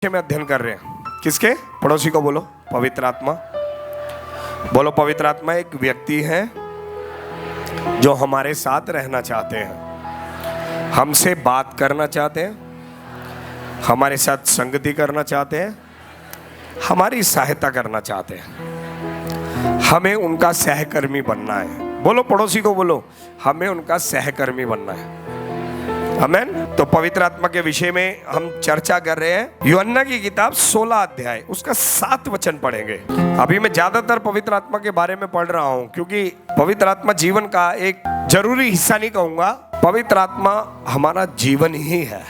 में अध्ययन कर रहे हैं। किसके? पड़ोसी को बोलो पवित्र आत्मा। बोलो पवित्र आत्मा एक व्यक्ति है जो हमारे साथ रहना चाहते हैं, हमसे बात करना चाहते हैं, हमारे साथ संगति करना चाहते हैं, हमारी सहायता करना चाहते हैं। हमें उनका सहकर्मी बनना है। बोलो पड़ोसी को बोलो हमें उनका सहकर्मी बनना है। आमेन। तो पवित्र आत्मा के विषय में हम चर्चा कर रहे हैं। यूहन्ना की किताब 16 अध्याय उसका 7 वचन पढ़ेंगे। अभी मैं ज्यादातर पवित्र आत्मा के बारे में पढ़ रहा हूं क्योंकि पवित्र आत्मा जीवन का एक जरूरी हिस्सा नहीं कहूंगा, पवित्र आत्मा हमारा जीवन ही है।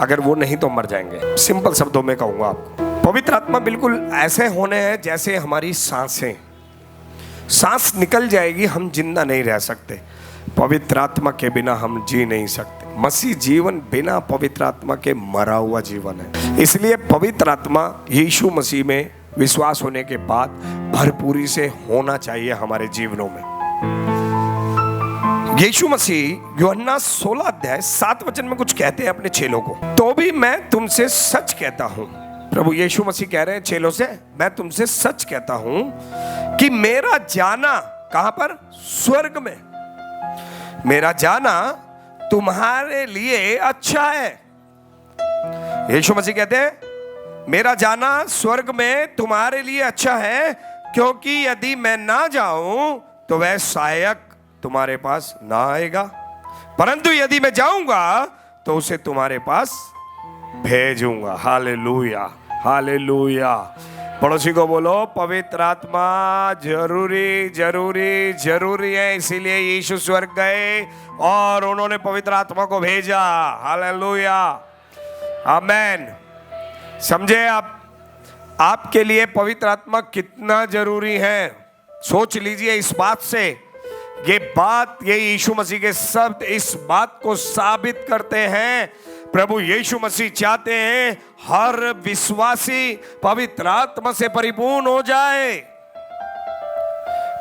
अगर वो नहीं तो मर जाएंगे। सिंपल शब्दों में कहूंगा आपको, पवित्र आत्मा बिल्कुल ऐसे होने हैं जैसे हमारी सांसें। सांस निकल जाएगी, हम जिंदा नहीं रह सकते। पवित्र आत्मा के बिना हम जी नहीं सकते। मसीह जीवन बिना पवित्र आत्मा के मरा हुआ जीवन है। इसलिए पवित्र आत्मा यीशु मसीह में विश्वास होने के बाद भरपूरी से होना चाहिए हमारे जीवनों में। यीशु मसीह यूहन्ना 16 अध्याय 7 वचन में कुछ कहते हैं अपने चेलों को। तो भी मैं तुमसे सच कहता हूं, प्रभु यीशु मसीह कह रहे हैं चेलों से, मैं तुमसे सच कहता हूं कि मेरा जाना कहां पर? स्वर्ग में। मेरा जाना तुम्हारे लिए अच्छा है। यीशु मसीह कहते हैं मेरा जाना स्वर्ग में तुम्हारे लिए अच्छा है, क्योंकि यदि मैं ना जाऊं तो वह सहायक तुम्हारे पास ना आएगा, परंतु यदि मैं जाऊंगा तो उसे तुम्हारे पास भेजूंगा। Hallelujah, hallelujah. पड़ोसी को बोलो पवित्र आत्मा जरूरी जरूरी जरूरी है। इसीलिए यीशु स्वर्ग गए और उन्होंने पवित्र आत्मा को भेजा। हालेलुया, आमेन। समझे आप? आपके लिए पवित्र आत्मा कितना जरूरी है सोच लीजिए इस बात से। ये यीशु मसीह के शब्द इस बात को साबित करते हैं। प्रभु यीशु मसीह चाहते हैं हर विश्वासी पवित्र आत्मा से परिपूर्ण हो जाए।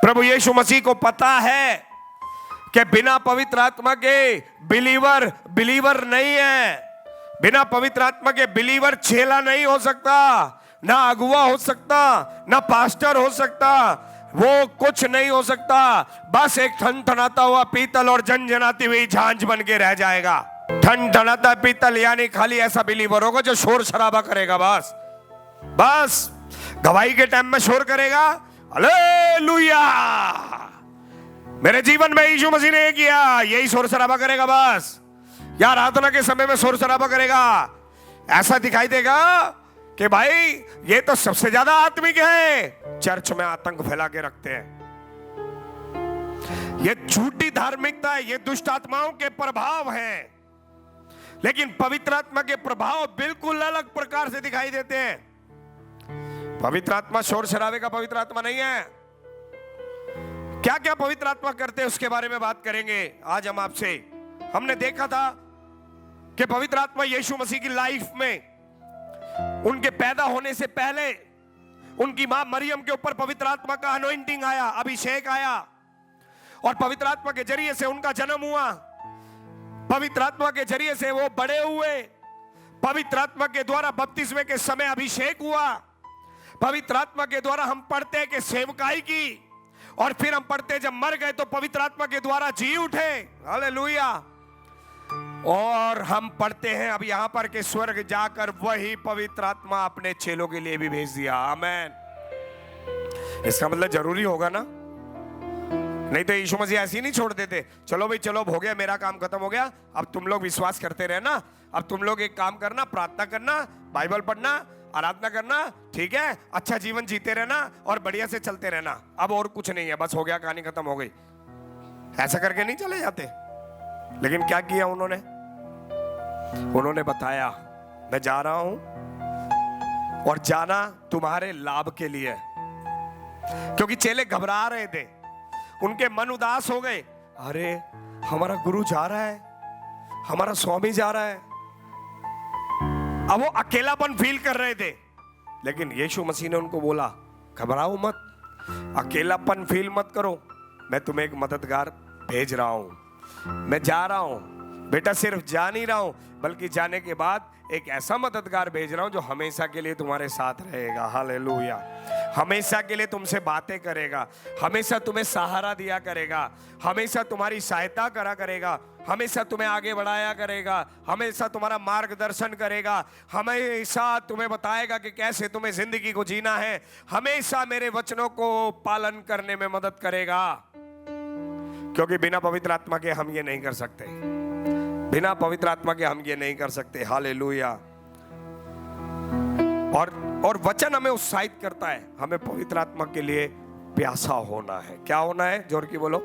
प्रभु यीशु मसीह को पता है कि बिना पवित्र आत्मा के बिलीवर नहीं है। बिना पवित्र आत्मा के बिलीवर चेला नहीं हो सकता, ना अगुवा हो सकता, ना पास्टर हो सकता, वो कुछ नहीं हो सकता। बस एक ठनठनाता हुआ पीतल और झनझनाती हुई झांझ बन के रह जाएगा। ठनठनाता पीतल यानी खाली ऐसा बिलीवर होगा जो शोर शराबा करेगा। बस गवाही के टाइम में शोर करेगा, हालेलुया, मेरे जीवन में यीशु मसीह ने किया, यही शोर शराबा करेगा। बस या आराधना के समय में शोर शराबा करेगा। ऐसा दिखाई देगा कि भाई ये तो सबसे ज्यादा आत्मिक है। चर्च में आतंक फैला के रखते हैं। ये झूठी धार्मिकता है, ये दुष्ट आत्माओं के प्रभाव है। लेकिन पवित्र आत्मा के प्रभाव बिल्कुल अलग प्रकार से दिखाई देते हैं। पवित्र आत्मा शोर शराबे का पवित्र आत्मा नहीं है। क्या क्या पवित्र आत्मा करते हैं उसके बारे में बात करेंगे आज हम आपसे। हमने देखा था कि पवित्र आत्मा यीशु मसीह की लाइफ में उनके पैदा होने से पहले उनकी मां मरियम के ऊपर पवित्र आत्मा का अनॉइंटिंग आया, अभिषेक आया, और पवित्र आत्मा के जरिए से उनका जन्म हुआ। पवित्र आत्मा के जरिए से वो बड़े हुए। पवित्र आत्मा के द्वारा बपतिस्मे के समय अभिषेक हुआ। पवित्र आत्मा के द्वारा हम पढ़ते हैं कि सेवकाई की, और फिर हम पढ़ते हैं जब मर गए तो पवित्र आत्मा के द्वारा जी उठे। हालेलुया। और हम पढ़ते हैं अब यहां पर कि स्वर्ग जाकर वही पवित्र आत्मा अपने चेलों के लिए भी भेज दिया। आमेन। इसका मतलब जरूरी होगा ना, नहीं तो यीशु मसीह ऐसे ही नहीं छोड़ देते। चलो भाई चलो, हो गया, मेरा काम खत्म हो गया, अब तुम लोग विश्वास करते रहना, अब तुम लोग एक काम करना, प्रार्थना करना, बाइबल पढ़ना, आराधना करना, ठीक है, अच्छा जीवन जीते रहना और बढ़िया से चलते रहना, अब और कुछ नहीं है, बस हो गया, कहानी खत्म हो गई। ऐसा करके नहीं चले जाते। लेकिन क्या किया उन्होंने? उन्होंने बताया मैं जा रहा हूं और जाना तुम्हारे लाभ के लिए। क्योंकि चेले घबरा रहे थे, उनके मन उदास हो गए। अरे हमारा गुरु जा रहा है, हमारा स्वामी जा रहा है। अब वो अकेलापन फील कर रहे थे। लेकिन यीशु मसीह ने उनको बोला घबराओ मत, अकेलापन फील मत करो, मैं तुम्हें एक मददगार भेज रहा हूं। मैं जा रहा हूं बेटा, सिर्फ जा नहीं रहा हूं बल्कि जाने के बाद एक ऐसा मददगार भेज रहा हूं जो हमेशा के लिए तुम्हारे साथ रहेगा। हालेलुया। हमेशा के लिए तुमसे बातें करेगा, हमेशा तुम्हें सहारा दिया करेगा, हमेशा तुम्हारी सहायता करा करेगा, हमेशा तुम्हें आगे बढ़ाया करेगा, हमेशा तुम्हारा मार्गदर्शन करेगा, हमेशा तुम्हें बताएगा कि कैसे तुम्हें जिंदगी को जीना है, हमेशा मेरे वचनों को पालन करने में मदद करेगा। क्योंकि बिना पवित्र आत्मा के हम ये नहीं कर सकते, बिना पवित्र आत्मा के हम ये नहीं कर सकते। हालेलुया। और वचन हमें उत्साहित करता है, हमें पवित्र आत्मा के लिए प्यासा होना है। क्या होना है? जोर की बोलो,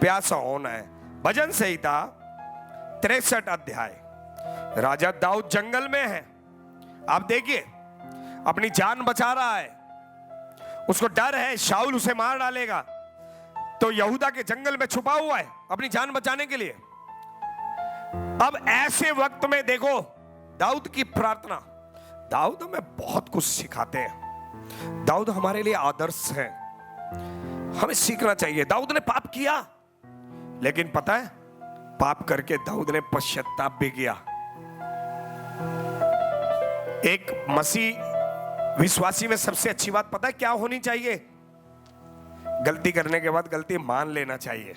प्यासा होना है। भजन संहिता 63 अध्याय। राजा दाऊद जंगल में है, आप देखिए, अपनी जान बचा रहा है, उसको डर है शाऊल उसे मार डालेगा, तो यहूदा के जंगल में छुपा हुआ है अपनी जान बचाने के लिए। अब ऐसे वक्त में देखो दाऊद की प्रार्थना। दाऊद हमें बहुत कुछ सिखाते हैं, दाऊद हमारे लिए आदर्श है, हमें सीखना चाहिए। दाऊद ने पाप किया, लेकिन पता है पाप करके दाऊद ने पश्चाताप भी किया। एक मसीह विश्वासी में सबसे अच्छी बात पता है क्या होनी चाहिए? गलती करने के बाद गलती मान लेना चाहिए,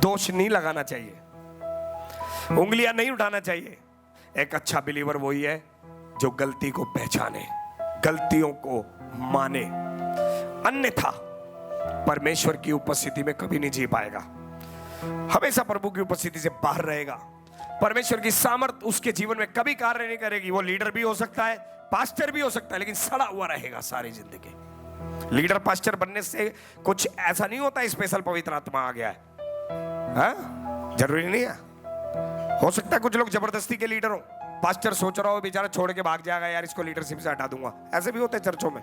दोष नहीं लगाना चाहिए, उंगलियां नहीं उठाना चाहिए। एक अच्छा बिलीवर वही है जो गलती को पहचाने, गलतियों को माने, अन्यथा परमेश्वर की उपस्थिति में कभी नहीं जी पाएगा, हमेशा प्रभु की उपस्थिति से बाहर रहेगा। परमेश्वर की सामर्थ उसके जीवन में कभी कार्य नहीं करेगी। वो लीडर भी हो सकता है, पास्टर भी हो सकता है, लेकिन सड़ा हुआ रहेगा सारी जिंदगी। लीडर पास्टर बनने से कुछ ऐसा नहीं होता स्पेशल पवित्र आत्मा आ गया है, जरूरी नहीं है। हो सकता है कुछ लोग जबरदस्ती के लीडर हो, पास्टर सोच रहा हो बेचारा छोड़ के भाग जाएगा, यार इसको लीडरशिप से हटा दूंगा, ऐसे भी होते हैं चर्चों में।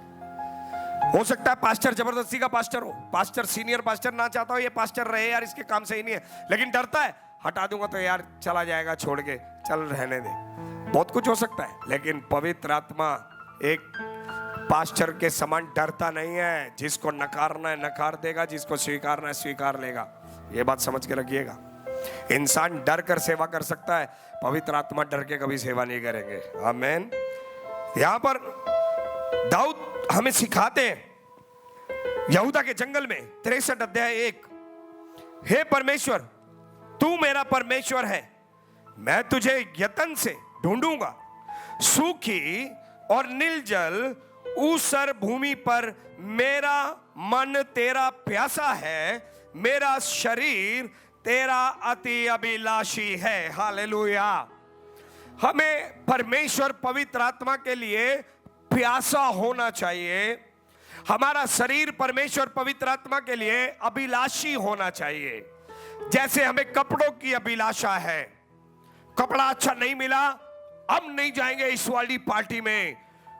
हो सकता है पास्टर जबरदस्ती का पास्टर हो, पास्टर सीनियर पास्टर ना चाहता हो ये पास्टर रहे, यार इसके काम सही नहीं है, लेकिन डरता है हटा दूंगा तो यार चला जाएगा छोड़ के, चल रहने दे। बहुत कुछ हो सकता है, लेकिन पवित्र आत्मा एक पास्टर के समान डरता नहीं है। जिसको नकारना है नकार देगा, जिसको स्वीकारना है स्वीकार लेगा। ये बात समझ के रखिएगा। इंसान डर कर सेवा कर सकता है, पवित्र आत्मा डर के कभी सेवा नहीं करेंगे। आमीन। यहां पर दाऊद हमें सिखाते हैं यहूदा के जंगल में 63 अध्याय 1, हे परमेश्वर तू मेरा परमेश्वर है, मैं तुझे यत्न से ढूंढूंगा, सूखी और निर्जल ऊसर भूमि पर मेरा मन तेरा प्यासा है, मेरा शरीर तेरा अति अभिलाषी है। हालेलुया। हमें परमेश्वर पवित्र आत्मा के लिए प्यासा होना चाहिए, हमारा शरीर परमेश्वर पवित्र आत्मा के लिए अभिलाषी होना चाहिए। जैसे हमें कपड़ों की अभिलाषा है, कपड़ा अच्छा नहीं मिला, अब नहीं जाएंगे इस वाली पार्टी में,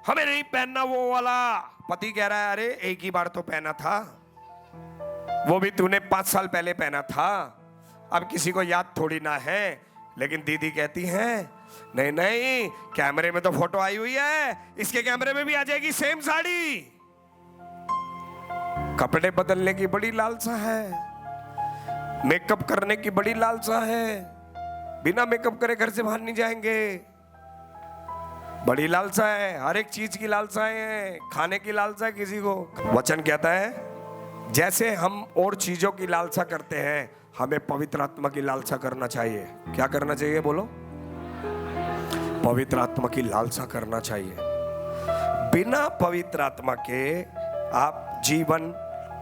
हमें नहीं पहनना वो वाला। पति कह रहा है अरे एक ही बार तो पहना था, वो भी तूने 5 साल पहले पहना था, अब किसी को याद थोड़ी ना है। लेकिन दीदी कहती है नहीं नहीं कैमरे में तो फोटो आई हुई है, इसके कैमरे में भी आ जाएगी सेम साड़ी। कपड़े बदलने की बड़ी लालसा है, मेकअप करने की बड़ी लालसा है, बिना मेकअप करे घर से बाहर नहीं जाएंगे, बड़ी लालसा है, हर एक चीज की लालसा है, खाने की लालसा है किसी को। वचन कहता है जैसे हम और चीजों की लालसा करते हैं, हमें पवित्र आत्मा की लालसा करना चाहिए। क्या करना चाहिए बोलो? पवित्र आत्मा की लालसा करना चाहिए। बिना पवित्र आत्मा के आप जीवन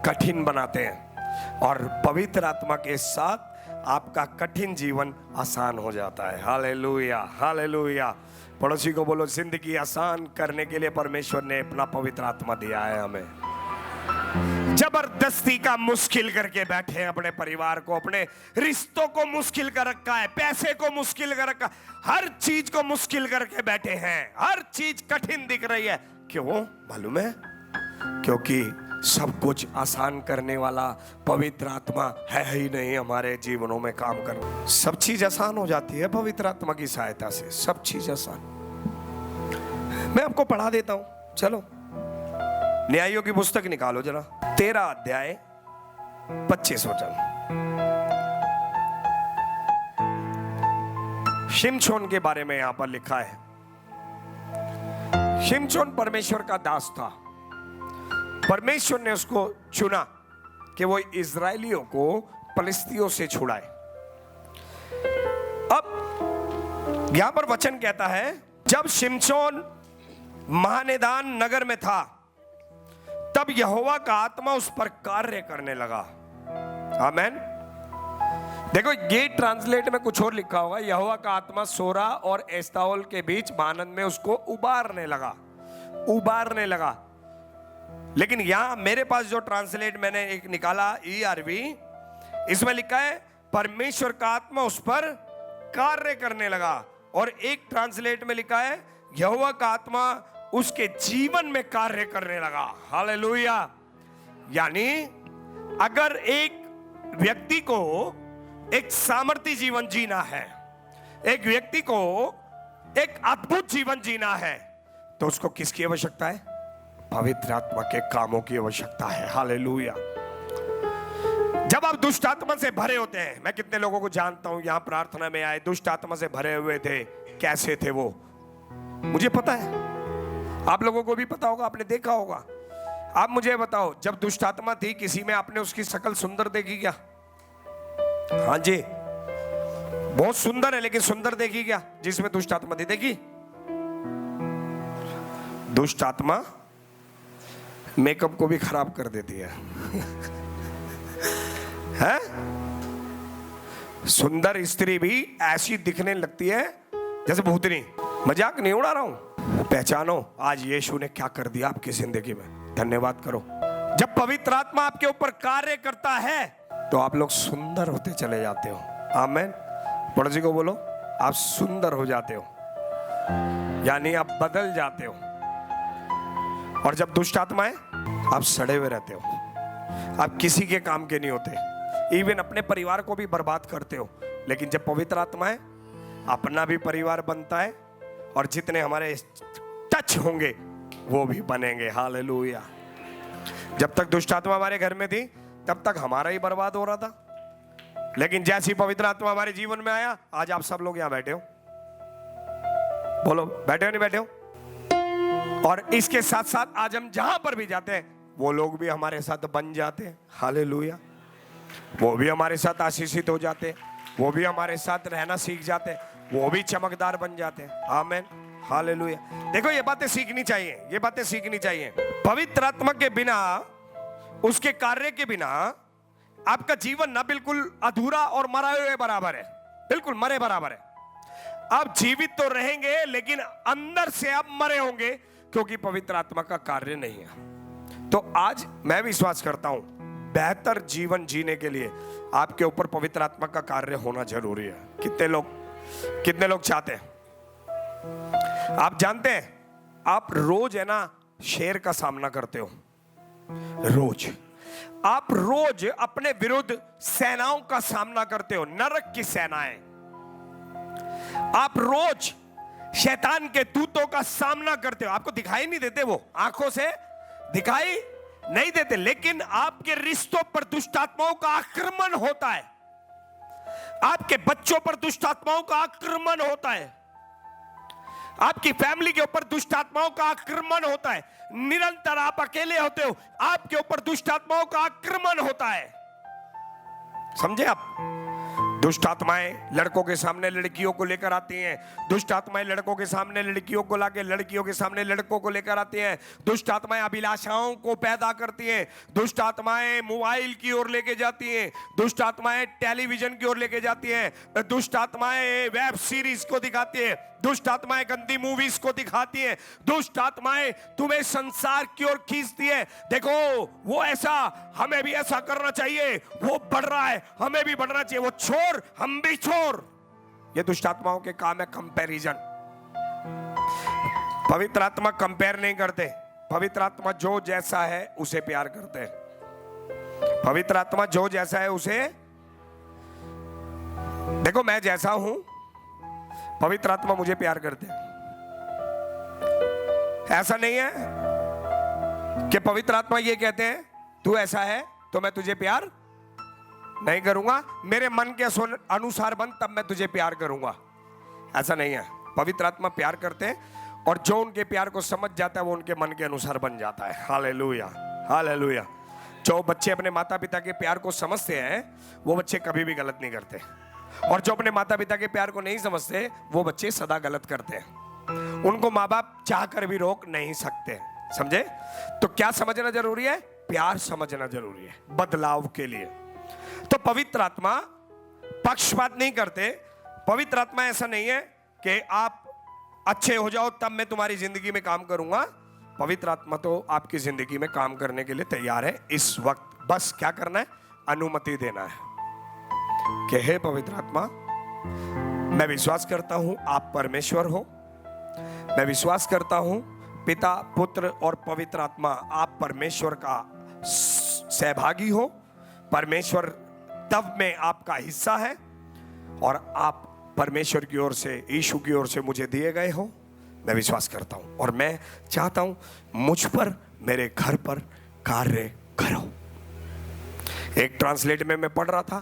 कठिन बनाते हैं, और पवित्र आत्मा के साथ आपका कठिन जीवन आसान हो जाता है। Hallelujah, hallelujah. पड़ोसी को बोलो जिंदगी आसान करने के लिए परमेश्वर ने अपना पवित्र आत्मा दिया है हमें। जबरदस्ती का मुश्किल करके बैठे हैं, अपने परिवार को, अपने रिश्तों को मुश्किल कर रखा है, पैसे को मुश्किल कर रखा, हर चीज को मुश्किल करके बैठे हैं, हर चीज कठिन दिख रही है। क्यों मालूम है? क्योंकि सब कुछ आसान करने वाला पवित्र आत्मा है ही नहीं हमारे जीवनों में काम करना। सब चीज आसान हो जाती है पवित्र आत्मा की सहायता से, सब चीज आसान। मैं आपको पढ़ा देता हूं, चलो न्यायों की पुस्तक निकालो जरा, 13 अध्याय 25 वचन। शिमशोन के बारे में यहां पर लिखा है। शिमशोन परमेश्वर का दास था। परमेश्वर ने उसको चुना कि वो इजरायलियों को फलिस्तियों से छुड़ाए। अब यहां पर वचन कहता है, जब शिमशोन महानिदान नगर में था तब यहोवा का आत्मा उस पर कार्य करने लगा। आमेन। देखो ये ट्रांसलेट में कुछ और लिखा होगा, यहोवा का आत्मा सोरा और एस्ताओल के बीच आनंद में उसको उबारने लगा। लेकिन यहां मेरे पास जो ट्रांसलेट मैंने एक निकाला ERV, इसमें लिखा है परमेश्वर का आत्मा उस पर कार्य करने लगा। और एक ट्रांसलेट में लिखा है यहोवा का आत्मा उसके जीवन में कार्य करने लगा। हालेलुया। यानी अगर एक व्यक्ति को एक सामर्थी जीवन जीना है, एक व्यक्ति को एक अद्भुत जीवन जीना है, तो उसको किसकी आवश्यकता है? पवित्र आत्मा के कामों की आवश्यकता है। हालेलुया। जब आप दुष्ट आत्मा से भरे होते हैं, मैं कितने लोगों को जानता हूं यहां प्रार्थना में आए दुष्ट आत्मा से भरे हुए थे, कैसे थे वो मुझे पता है, आप लोगों को भी पता होगा, आपने देखा होगा। आप मुझे बताओ, जब दुष्ट आत्मा थी किसी में आपने उसकी शक्ल सुंदर देखी क्या? हाँ जी, बहुत सुंदर है, लेकिन सुंदर देखी क्या जिसमें दुष्ट आत्मा थी? देखी? दुष्ट आत्मा मेकअप को भी खराब कर देती है। है? सुंदर स्त्री भी ऐसी दिखने लगती है जैसे भूतनी। मजाक नहीं उड़ा रहा हूं। पहचानो आज यीशु ने क्या कर दिया आपकी जिंदगी में। धन्यवाद करो। जब पवित्र आत्मा आपके ऊपर कार्य करता है तो आप लोग सुंदर होते चले जाते हो। आमेन। पड़ोसी को बोलो, आप सुंदर हो जाते हो, यानी आप बदल जाते हो। और जब दुष्ट आत्मा है, आप सड़े हुए रहते हो, आप किसी के काम के नहीं होते, इवन अपने परिवार को भी बर्बाद करते हो। लेकिन जब पवित्र आत्मा है, अपना भी परिवार बनता है और जितने हमारे टच होंगे वो भी बनेंगे। हालेलुया। जब तक दुष्ट आत्मा हमारे घर में थी तब तक हमारा ही बर्बाद हो रहा था, लेकिन जैसी पवित्र आत्मा हमारे जीवन में आया, आज आप सब लोग यहां बैठे हो। बोलो, बैठे हो नहीं बैठे हो? और इसके साथ साथ आज हम जहां पर भी जाते हैं वो लोग भी हमारे साथ बन जाते हैं। हालेलुया। वो भी हमारे साथ आशीषित हो जाते हैं, वो भी हमारे साथ रहना सीख जाते हैं, वो भी चमकदार बन जाते हैं। आमेन। हालेलुया। देखो ये बातें सीखनी चाहिए, ये बातें सीखनी चाहिए। पवित्र आत्मा के बिना, उसके कार्य के बिना आपका जीवन ना बिल्कुल अधूरा और मरा हुए बराबर है, बिल्कुल मरे बराबर है। आप जीवित तो रहेंगे लेकिन अंदर से आप मरे होंगे, क्योंकि पवित्र आत्मा का कार्य नहीं है। तो आज मैं विश्वास करता हूं बेहतर जीवन जीने के लिए आपके ऊपर पवित्र आत्मा का कार्य होना जरूरी है। कितने लोग चाहते हैं? आप जानते हैं, आप रोज है ना शेर का सामना करते हो। रोज आप रोज अपने विरुद्ध सेनाओं का सामना करते हो, नरक की सेनाएं। आप रोज शैतान के दूतों का सामना करते हो। आपको दिखाई नहीं देते, वो आंखों से दिखाई नहीं देते, लेकिन आपके रिश्तों पर दुष्ट आत्माओं का आक्रमण होता है, आपके बच्चों पर दुष्ट आत्माओं का आक्रमण होता है, आपकी फैमिली के ऊपर दुष्ट आत्माओं का आक्रमण होता है। निरंतर आप अकेले होते हो, आपके ऊपर दुष्ट आत्माओं का आक्रमण होता है। समझे आप? दुष्ट आत्माएं लड़कों के सामने लड़कियों को लेकर आती हैं, दुष्ट आत्माएं लड़कों के सामने लड़कियों को लाके लड़कियों के सामने लड़कों को लेकर आती हैं, दुष्ट आत्माएं अभिलाषाओं को पैदा करती हैं, दुष्ट आत्माएं मोबाइल की ओर लेके जाती हैं, दुष्ट आत्माएं टेलीविजन की ओर लेके जाती हैं, दुष्ट आत्माएं वेब सीरीज को दिखाती हैं, दुष्ट आत्माएं गंदी मूवीज को दिखाती हैं, दुष्ट आत्माएं तुम्हें संसार की ओर खींचती है। देखो वो ऐसा, हमें भी ऐसा करना चाहिए, वो बढ़ रहा है हमें भी बढ़ना चाहिए, वो छोर हम भी छोर। ये दुष्ट आत्माओं के काम है कंपैरिजन। पवित्र आत्मा कंपेयर नहीं करते। पवित्र आत्मा जो जैसा है उसे प्यार करते हैं। पवित्र आत्मा जो जैसा है उसे, देखो मैं जैसा हूं, पवित्र आत्मा मुझे प्यार करते हैं। ऐसा नहीं है कि पवित्र आत्मा ये कहते हैं तू ऐसा है तो मैं तुझे प्यार नहीं करूंगा, मेरे मन के अनुसार बन तब मैं तुझे प्यार करूंगा। ऐसा नहीं है। पवित्र आत्मा प्यार करते हैं और जो उनके प्यार को समझ जाता है वो उनके मन के अनुसार बन जाता है। Hallelujah, hallelujah. जो बच्चे अपने माता पिता के प्यार को समझते हैं वो बच्चे कभी भी गलत नहीं करते, और जो अपने माता पिता के प्यार को नहीं समझते वो बच्चे सदा गलत करते हैं। उनको माँ बाप चाह कर भी रोक नहीं सकते, समझे? तो क्या समझना जरूरी है? प्यार समझना जरूरी है बदलाव के लिए। तो पवित्र आत्मा पक्षपात नहीं करते। पवित्र आत्मा ऐसा नहीं है कि आप अच्छे हो जाओ तब मैं तुम्हारी जिंदगी में काम करूंगा। पवित्र आत्मा तो आपकी जिंदगी में काम करने के लिए तैयार है इस वक्त। बस क्या करना है? अनुमति देना है कि हे पवित्र आत्मा, मैं विश्वास करता हूं आप परमेश्वर हो। मैं विश्वास करता हूं पिता, पुत्र और पवित्र आत्मा आप परमेश्वर का सहभागी हो। परमेश्वर तब में आपका हिस्सा है और आप परमेश्वर की ओर से, यीशु की ओर से मुझे दिए गए हो। मैं विश्वास करता हूं और मैं चाहता हूं मुझ पर, मेरे घर पर कार्य करो। एक ट्रांसलेट में मैं पढ़ रहा था,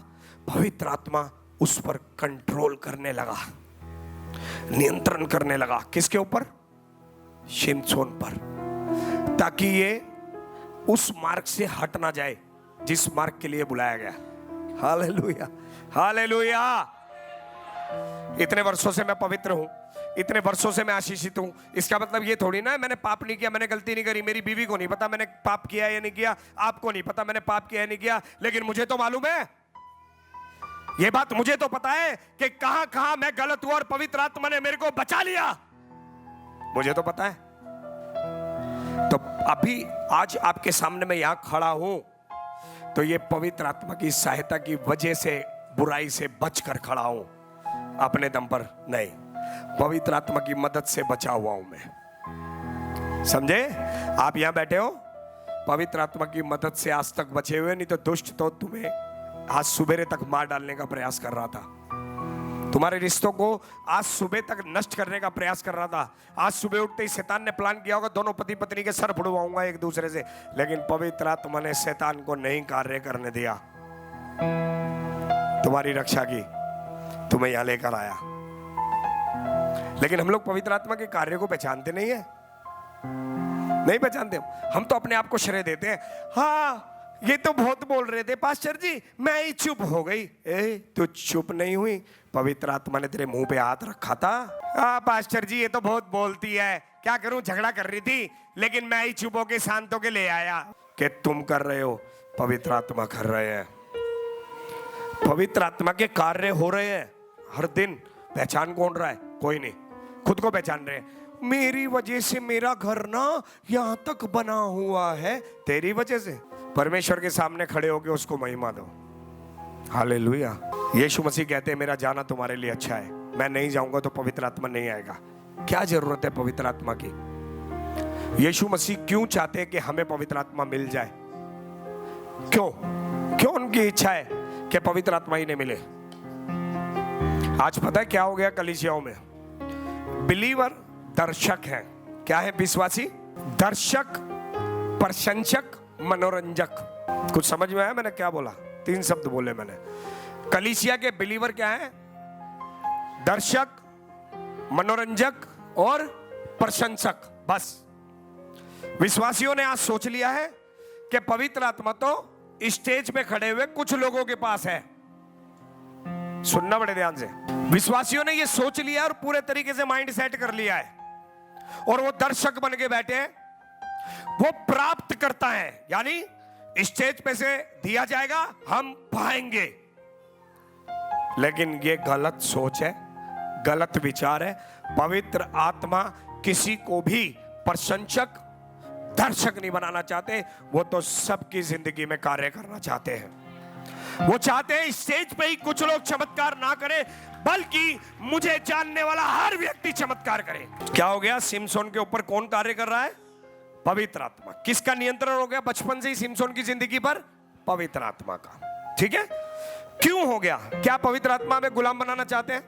पवित्र आत्मा उस पर कंट्रोल करने लगा, नियंत्रण करने लगा। किसके ऊपर? शिमशोन पर, ताकि ये उस मार्ग से हट ना जाए जिस मार्ग के लिए बुलाया गया। Hallelujah, hallelujah. इतने वर्षों से मैं पवित्र हूं, इतने वर्षों से मैं आशीषित हूं। इसका मतलब ये थोड़ी ना है मैंने पाप नहीं किया, मैंने गलती नहीं करी। मेरी बीवी को नहीं पता मैंने पाप किया या नहीं किया, आपको नहीं पता मैंने पाप किया या नहीं किया, लेकिन मुझे तो मालूम है, ये बात मुझे तो पता है कि कहां कहां मैं गलत हुआ और पवित्र आत्मा ने मेरे को बचा लिया। मुझे तो पता है। तो अभी आज आपके सामने मैं यहां खड़ा हूं तो ये पवित्र आत्मा की सहायता की वजह से बुराई से बचकर खड़ा हूं, अपने दम पर नहीं। पवित्र आत्मा की मदद से बचा हुआ हूं मैं, समझे? आप यहां बैठे हो पवित्र आत्मा की मदद से आज तक बचे हुए, नहीं तो दुष्ट तो तुम्हें आज सुबह तक मार डालने का प्रयास कर रहा था। तुम्हारे रिश्तों को आज सुबह तक नष्ट करने का प्रयास कर रहा था। आज सुबह उठते ही शैतान ने प्लान किया होगा दोनों पति पत्नी के सर फुड़वाऊंगा एक दूसरे से, लेकिन पवित्र आत्मा ने शैतान को नहीं कार्य करने दिया। तुम्हारी रक्षा की, तुम्हें यहां लेकर आया। लेकिन हम लोग पवित्र आत्मा के कार्य को पहचानते नहीं है, नहीं पहचानते। हम तो अपने आप को श्रेय देते हैं। हाँ ये तो बहुत बोल रहे थे पास्टर जी, मैं ही चुप हो गई। तू चुप नहीं हुई, पवित्र आत्मा ने तेरे मुंह पे हाथ रखा था। हाँ पास्टर जी ये तो बहुत बोलती है, क्या करूं, झगड़ा कर रही थी लेकिन मैं ही चुप होके शांत होके ले आया। कि तुम कर रहे हो, पवित्र आत्मा कर रहे हैं। पवित्र आत्मा के कार्य हो रहे हैं हर दिन। पहचान कौन रहा है? कोई नहीं, खुद को पहचान रहे हैं। मेरी वजह से मेरा घर ना यहां तक बना हुआ है, तेरी वजह से। परमेश्वर के सामने खड़े होके उसको महिमा दो। हालेलुया। यीशु मसीह कहते हैं मेरा जाना तुम्हारे लिए अच्छा है, मैं नहीं जाऊंगा तो पवित्र आत्मा नहीं आएगा। क्या जरूरत है पवित्र आत्मा की? यीशु मसीह क्यों चाहते हैं कि हमें पवित्र आत्मा मिल जाए? क्यों क्यों उनकी इच्छा है कि पवित्र आत्मा ही नहीं मिले? आज पता है क्या हो गया कलीसियाओं में? बिलीवर दर्शक हैं। क्या है विश्वासी? दर्शक, प्रशंसक, मनोरंजक। कुछ समझ में आया मैंने क्या बोला? 3 शब्द बोले मैंने। कलीसिया के बिलीवर क्या है? दर्शक, मनोरंजक और प्रशंसक। बस विश्वासियों ने आज सोच लिया है कि पवित्र आत्मा तो स्टेज पे खड़े हुए कुछ लोगों के पास है। सुनना बड़े ध्यान से। विश्वासियों ने ये सोच लिया और पूरे तरीके से माइंड सेट कर लिया है और वो दर्शक बन के बैठे हैं। वो प्राप्त करता है, यानी स्टेज पे से दिया जाएगा, हम पाएंगे। लेकिन ये गलत सोच है, गलत विचार है। पवित्र आत्मा किसी को भी प्रशंसक, दर्शक नहीं बनाना चाहते। वो तो सबकी जिंदगी में कार्य करना चाहते हैं। वो चाहते हैं स्टेज पे ही कुछ लोग चमत्कार ना करें, बल्कि मुझे जानने वाला हर व्यक्ति चमत्कार करे। क्या हो गया? सिमसोन के ऊपर कौन कार्य कर रहा है? पवित्र आत्मा। किसका नियंत्रण हो गया बचपन से ही सिमसोन की जिंदगी पर? पवित्र आत्मा का। ठीक है? क्यों हो गया? क्या पवित्र आत्मा में गुलाम बनाना चाहते हैं?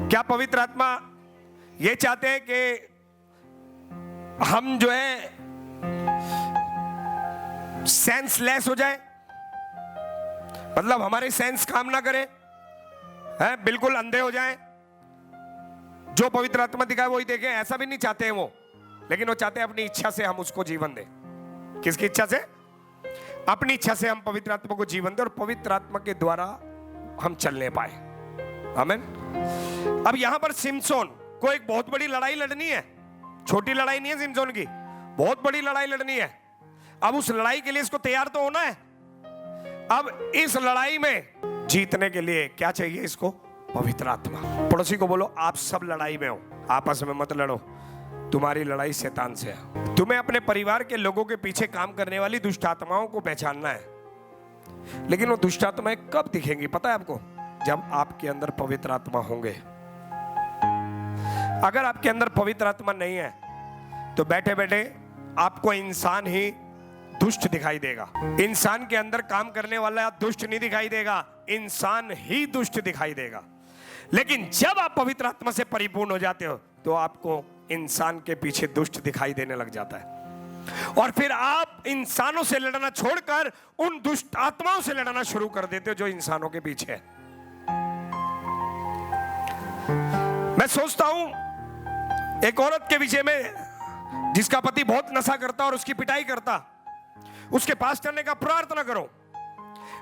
क्या पवित्र आत्मा ये चाहते हैं कि हम जो है सेंसलेस हो जाए, मतलब हमारे सेंस काम ना करें, हैं, बिल्कुल अंधे हो जाएं, जो पवित्र आत्मा दिखाए वही देखें, ऐसा भी नहीं चाहते हैं वो, लेकिन वो चाहते हैं अपनी इच्छा से हम उसको जीवन दें। किसकी इच्छा से? अपनी इच्छा से हम पवित्र आत्मा को जीवन दें और पवित्र आत्मा के द्वारा हम चलने पाए। आमीन। अब यहां पर सिमसोन को एक बहुत बड़ी लड़ाई लड़नी है, छोटी लड़ाई नहीं है सिमसोन की, बहुत बड़ी लड़ाई लड़नी है। अब उस लड़ाई के लिए इसको तैयार तो होना है। अब इस लड़ाई में जीतने के लिए क्या चाहिए इसको? पवित्र आत्मा। पड़ोसी को बोलो, आप सब लड़ाई में हो, आपस में मत लड़ो, तुम्हारी लड़ाई शैतान से है। तुम्हें अपने परिवार के लोगों के पीछे काम करने वाली दुष्ट आत्माओं को पहचानना है। लेकिन वो दुष्ट आत्माएं कब दिखेंगी पता है आपको? जब आपके अंदर पवित्र आत्मा होंगे। अगर आपके अंदर पवित्र आत्मा नहीं है तो बैठे बैठे आपको इंसान ही दुष्ट दिखाई देगा। इंसान के अंदर काम करने वाला दुष्ट नहीं दिखाई देगा, इंसान ही दुष्ट दिखाई देगा। लेकिन जब आप पवित्र आत्मा से परिपूर्ण हो जाते हो तो आपको इंसान के पीछे दुष्ट दिखाई देने लग जाता है, और फिर आप इंसानों से लड़ना छोड़कर उन दुष्ट आत्माओं से लड़ना शुरू कर देते हो जो इंसानों के पीछे है। मैं सोचता हूं एक औरत के विषय में जिसका पति बहुत नशा करता और उसकी पिटाई करता, उसके पास्टर ने कहा प्रार्थना करो।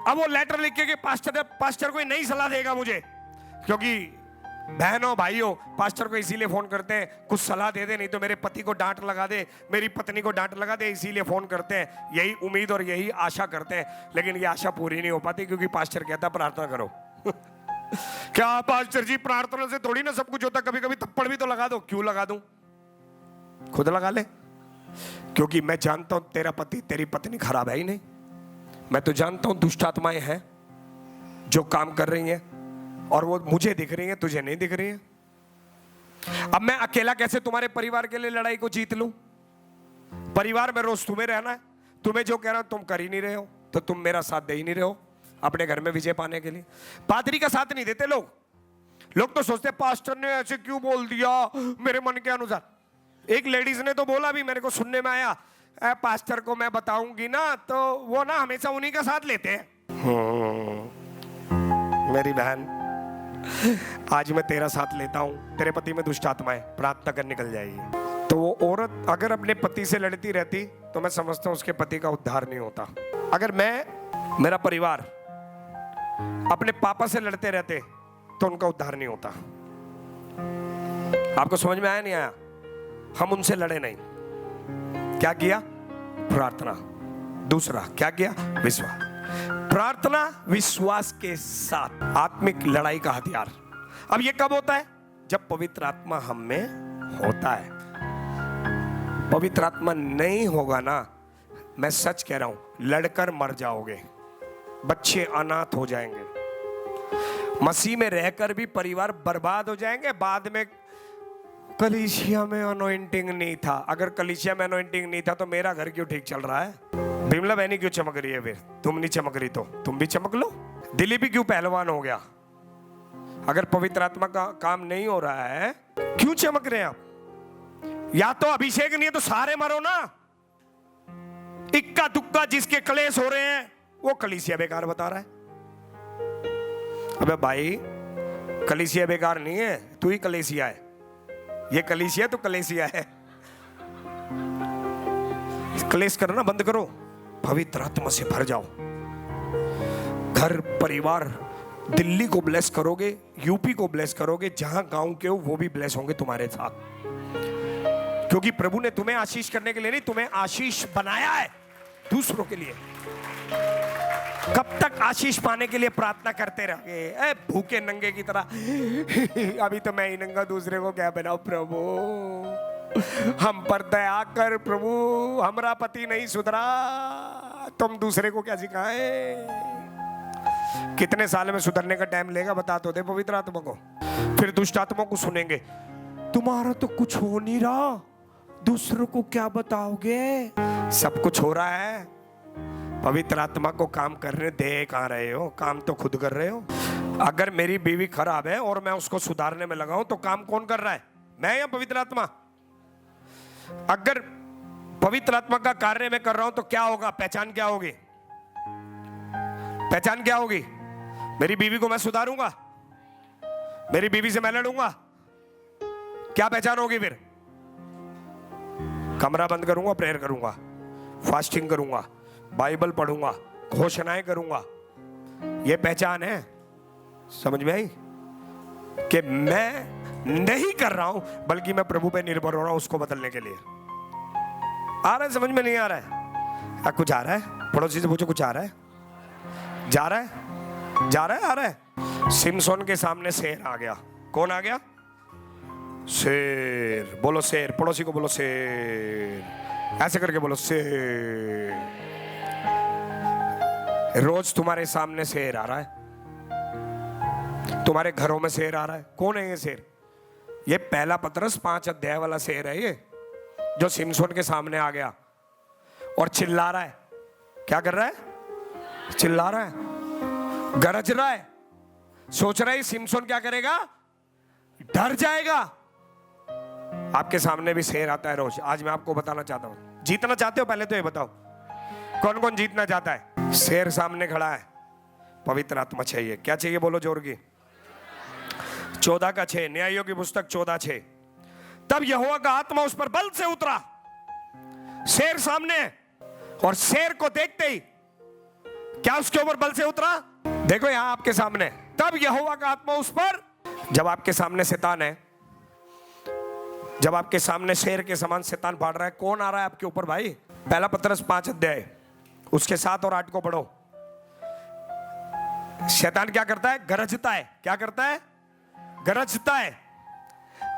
अब वो लेटर लिख के पास्टर कोई नई सलाह देगा मुझे, क्योंकि बहनों भाइयों पास्टर को इसीलिए फोन करते हैं कुछ सलाह दे दे, नहीं तो मेरे पति को डांट लगा दे, मेरी पत्नी को डांट लगा दे, इसीलिए फोन करते हैं। यही उम्मीद और यही आशा करते हैं, लेकिन ये आशा पूरी नहीं हो पाती क्योंकि पास्टर कहता प्रार्थना करो। क्या पास्टर जी प्रार्थना से थोड़ी ना सब कुछ होता, कभी कभी थप्पड़ भी तो लगा दो। क्यों लगा दूं? खुद लगा ले, क्योंकि मैं जानता हूं तेरा पति तेरी पत्नी खराब है ही नहीं। मैं तो जानता हूं दुष्ट आत्माएं हैं जो काम कर रही हैं और वो मुझे दिख रही हैं, तुझे नहीं दिख रही हैं। अब मैं अकेला कैसे तुम्हारे परिवार के लिए लड़ाई को जीत लूं? परिवार में रोज तुम्हें रहना है, तुम्हें जो कह रहा हूं तुम कर ही नहीं रहे हो, तो तुम मेरा साथ दे ही नहीं रहे हो अपने घर में विजय पाने के लिए। पादरी का साथ नहीं देते लोग तो सोचते पास्टर ने ऐसे क्यों बोल दिया मेरे मन के अनुसार। एक लेडीज ने तो बोला भी, मेरे को सुनने में आया, पास्टर को मैं बताऊंगी ना तो वो ना हमेशा उन्हीं का साथ लेते हैं। मेरी बहन आज मैं तेरा साथ लेता हूं, तेरे पति में दुष्ट आत्मा है, प्रार्थना कर निकल जाएगी। तो वो औरत अगर अपने पति से लड़ती रहती तो मैं समझता हूं उसके पति का उद्धार नहीं होता। अगर मेरा परिवार अपने पापा से लड़ते रहते तो उनका उद्धार नहीं होता। आपको समझ में आया नहीं आया? हम उनसे लड़े नहीं। क्या किया? प्रार्थना। दूसरा क्या किया? विश्वास। प्रार्थना विश्वास के साथ आत्मिक लड़ाई का हथियार। अब ये कब होता है? जब पवित्र आत्मा हम में होता है। पवित्र आत्मा नहीं होगा ना, मैं सच कह रहा हूं, लड़कर मर जाओगे, बच्चे अनाथ हो जाएंगे, मसीह में रहकर भी परिवार बर्बाद हो जाएंगे। बाद में कलीसिया में अनॉइंटिंग नहीं था। अगर कलीसिया में अनॉइंटिंग नहीं था तो मेरा घर क्यों ठीक चल रहा है? बिमला बहनी क्यों चमक रही है? फिर तुम नहीं चमक रही तो तुम भी चमक लो। दिलीप भी क्यों पहलवान हो गया? अगर पवित्र आत्मा का काम नहीं हो रहा है क्यों चमक रहे हैं आप? या तो अभिषेक नहीं है तो सारे मरो ना। इक्का दुक्का जिसके कलेश हो रहे हैं वो कलीसिया बेकार बता रहा है। अबे भाई कलीसिया बेकार नहीं है, तू ही कलेसिया है। ये कलीसिया तो कलेसिया है। क्लेश करना बंद करो, पवित्र आत्मा से भर जाओ। घर परिवार, दिल्ली को ब्लेस करोगे, यूपी को ब्लेस करोगे, जहां गांव के हो वो भी ब्लेस होंगे तुम्हारे साथ, क्योंकि प्रभु ने तुम्हें आशीष करने के लिए नहीं, तुम्हें आशीष बनाया है दूसरों के लिए। कब तक आशीष पाने के लिए प्रार्थना करते रहोगे भूखे नंगे की तरह? अभी तो मैं ही नंगा, दूसरे को क्या बनाऊं? प्रभु हम पर दया कर, प्रभु हमारा पति नहीं सुधरा, तुम दूसरे को क्या सिखाए? कितने साल में सुधरने का टाइम लेगा बता तो दे पवित्र आत्मा को। फिर दुष्ट आत्मा को सुनेंगे, तुम्हारा तो कुछ हो नहीं रहा, दूसरों को क्या बताओगे? सब कुछ हो रहा है, पवित्र आत्मा को काम करने दे कहां रहे हो? काम तो खुद कर रहे हो। अगर मेरी बीवी खराब है और मैं उसको सुधारने में लगाऊं तो काम कौन कर रहा है? मैं या पवित्र आत्मा? अगर पवित्र आत्मा का कार्य मैं कर रहा हूं तो क्या होगा? पहचान क्या होगी? पहचान क्या होगी? मेरी बीवी को मैं सुधारूंगा, मेरी बीवी से मैं लड़ूंगा, क्या पहचान होगी फिर? कमरा बंद करूंगा, प्रेयर करूंगा, फास्टिंग करूंगा, बाइबल पढ़ूंगा, घोषणाएं करूंगा, यह पहचान है। समझ में आई कि मैं नहीं कर रहा हूं बल्कि मैं प्रभु पे निर्भर हो रहा हूं उसको बदलने के लिए। आ रहा है? समझ में नहीं आ रहा है? कुछ आ रहा है? पड़ोसी से पूछो, कुछ आ रहा है? जा रहा है? जा रहा है? आ रहा है? सिमसोन के सामने शेर आ गया। कौन आ गया? शेर। बोलो शेर। पड़ोसी को बोलो शेर। ऐसे करके बोलो शेर। रोज तुम्हारे सामने शेर आ रहा है, तुम्हारे घरों में शेर आ रहा है। कौन है ये शेर? ये पहला पतरस 5 अध्याय वाला शेर है ये, जो सिमसोन के सामने आ गया और चिल्ला रहा है। क्या कर रहा है? चिल्ला रहा है, गरज रहा है, सोच रहा है सिमसोन क्या करेगा? डर जाएगा। आपके सामने भी शेर आता है रोज। आज मैं आपको बताना चाहता हूं, जीतना चाहते हो? पहले तो ये बताओ, कौन कौन जीतना चाहता है? शेर सामने खड़ा है, पवित्र आत्मा चाहिए। क्या चाहिए? बोलो जोर की। 14:6, न्यायों की पुस्तक 14:6। तब यहोवा का आत्मा उस पर बल से उतरा। शेर सामने है और शेर को देखते ही क्या उसके ऊपर बल से उतरा? देखो यहां आपके सामने, तब यहोवा का आत्मा उस पर। जब आपके सामने शैतान है, जब आपके सामने शेर के समान शैतान फाड़ रहा है, कौन आ रहा है आपके ऊपर भाई? पहला पतरस 5 अध्याय उसके 7 और 8 को पढ़ो। शैतान क्या करता है? गरजता है। क्या करता है? गरजता है।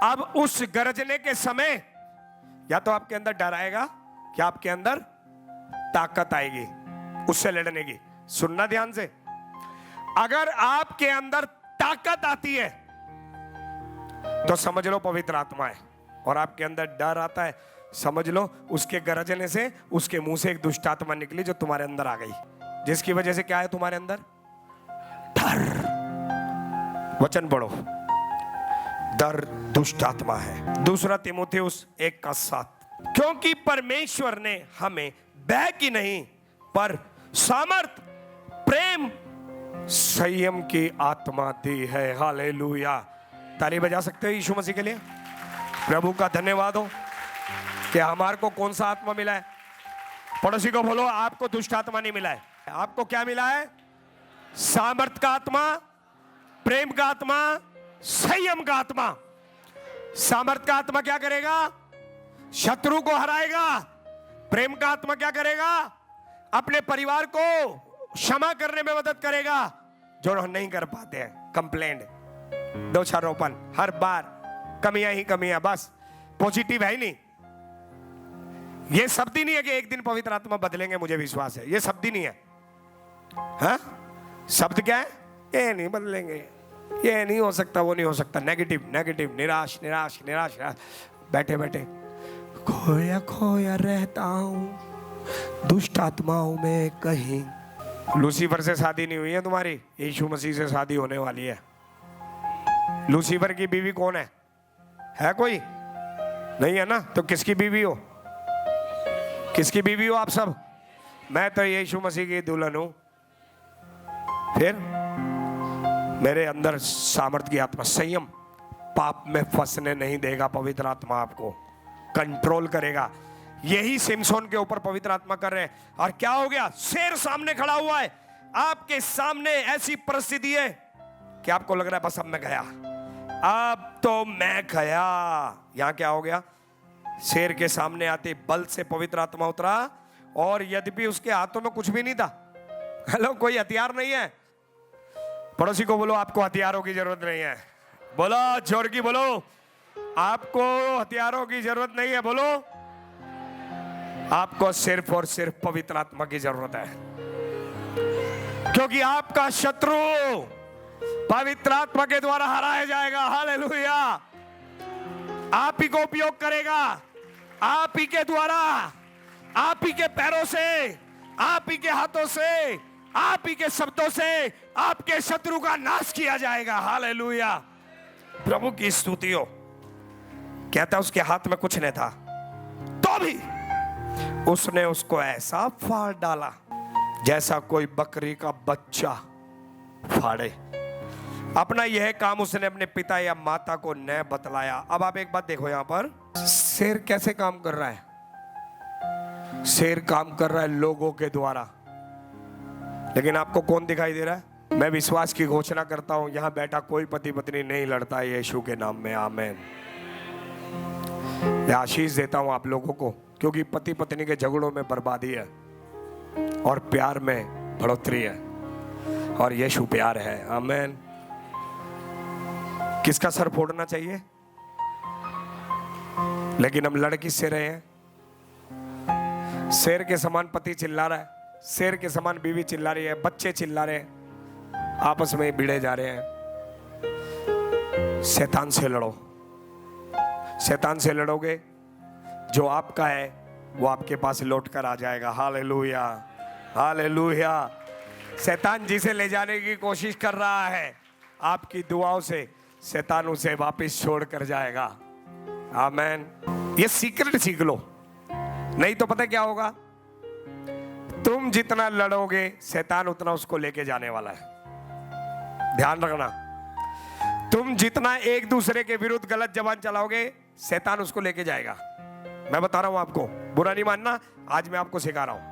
अब उस गरजने के समय या तो आपके अंदर डर आएगा, क्या आपके अंदर ताकत आएगी उससे लड़ने की। सुनना ध्यान से, अगर आपके अंदर ताकत आती है तो समझ लो पवित्र आत्मा है, और आपके अंदर डर आता है, समझ लो उसके गरजने से उसके मुंह से एक दुष्ट आत्मा निकली जो तुम्हारे अंदर आ गई, जिसकी वजह से क्या है तुम्हारे अंदर? डर। वचन पढ़ो, डर दुष्ट आत्मा है। 2 तीमुथियुस 1:7। क्योंकि परमेश्वर ने हमें भय की नहीं पर सामर्थ, प्रेम, संयम की आत्मा दी है। हालेलुया। ताली बजा सकते हो यीशु मसीह के लिए? प्रभु का धन्यवाद हो कि हमारे को कौन सा आत्मा मिला है। पड़ोसी को बोलो, आपको दुष्ट आत्मा नहीं मिला है। आपको क्या मिला है? सामर्थ का आत्मा, प्रेम का आत्मा, संयम का आत्मा। सामर्थ का आत्मा क्या करेगा? शत्रु को हराएगा। प्रेम का आत्मा क्या करेगा? अपने परिवार को क्षमा करने में मदद करेगा जो नहीं कर पाते हैं। कंप्लेंट, दोषारोपण, हर बार कमियां ही कमियां, बस पॉजिटिव है ही नहीं। ये शब्द ही नहीं है कि एक दिन पवित्र आत्मा बदलेंगे, मुझे विश्वास है। ये शब्द ही नहीं है। हाँ, शब्द क्या है? ये नहीं बदलेंगे, ये नहीं हो सकता, वो नहीं हो सकता। नेगेटिव नेगेटिव, निराश निराश निराश। बैठे बैठे खोया खोया रहता हूं दुष्ट आत्माओं में कहीं। लूसीफर से शादी नहीं हुई है तुम्हारी, यीशु मसीह से शादी होने वाली है। लूसीफर की बीवी कौन है? कोई नहीं है ना? तो किसकी बीवी हो? किसकी बीवी हो आप सब? मैं तो यीशु मसीह की दुल्हन हूं। फिर मेरे अंदर सामर्थ की आत्मा, संयम, पाप में फंसने नहीं देगा। पवित्र आत्मा आपको कंट्रोल करेगा। यही सिमसोन के ऊपर पवित्र आत्मा कर रहे हैं। और क्या हो गया? शेर सामने खड़ा हुआ है, आपके सामने ऐसी परिस्थिति है कि आपको लग रहा है बस अब मैं गया, अब तो मैं गया। यहां क्या हो गया? शेर के सामने आते बल से पवित्र आत्मा उतरा, और यद्यपि उसके हाथों में कुछ भी नहीं था। हेलो, कोई हथियार नहीं है। पड़ोसी को बोलो, आपको हथियारों की जरूरत नहीं है। बोलो जोर की, बोलो आपको हथियारों की जरूरत नहीं है। बोलो, आपको सिर्फ और सिर्फ पवित्र आत्मा की जरूरत है, क्योंकि आपका शत्रु पवित्र आत्मा के द्वारा हराया जाएगा। हालेलुया। आप ही को उपयोग करेगा, आप ही के द्वारा, आप ही के पैरों से, आप ही के हाथों से, आप ही के शब्दों से आपके शत्रु का नाश किया जाएगा। हालेलुया। प्रभु की स्तुति हो। कहता उसके हाथ में कुछ नहीं था, तो भी उसने उसको ऐसा फाड़ डाला जैसा कोई बकरी का बच्चा फाड़े। अपना यह काम उसने अपने पिता या माता को न बतलाया। अब आप एक बात देखो, यहां पर शेर कैसे काम कर रहा है? शेर काम कर रहा है लोगों के द्वारा, लेकिन आपको कौन दिखाई दे रहा है? मैं विश्वास की घोषणा करता हूं, यहां बैठा कोई पति पत्नी नहीं लड़ता है यीशु के नाम में। आमीन। मैं आशीष देता हूं आप लोगों को, क्योंकि पति पत्नी के झगड़ों में बर्बादी है और प्यार में बढ़ोतरी है, और यीशु प्यार है। आमीन। किसका सर फोड़ना चाहिए? लेकिन हम लड़ किससे रहे हैं? शेर के समान पति चिल्ला रहा है, शेर के समान बीवी चिल्ला रही है, बच्चे चिल्ला रहे हैं, आपस में भिड़े जा रहे हैं। शैतान से लड़ो। शैतान से लड़ोगे, जो आपका है वो आपके पास लौट कर आ जाएगा। Hallelujah, hallelujah. शैतान जिसे ले जाने की कोशिश कर रहा है, आपकी दुआओं से शैतान उसे वापस छोड़ कर जाएगा। आमीन। ये सीक्रेट सीख लो, नहीं तो पता क्या होगा, तुम जितना लड़ोगे शैतान उतना उसको लेके जाने वाला है। ध्यान रखना, तुम जितना एक दूसरे के विरुद्ध गलत जबान चलाओगे शैतान उसको लेके जाएगा। मैं बता रहा हूं आपको, बुरा नहीं मानना, आज मैं आपको सिखा रहा हूं।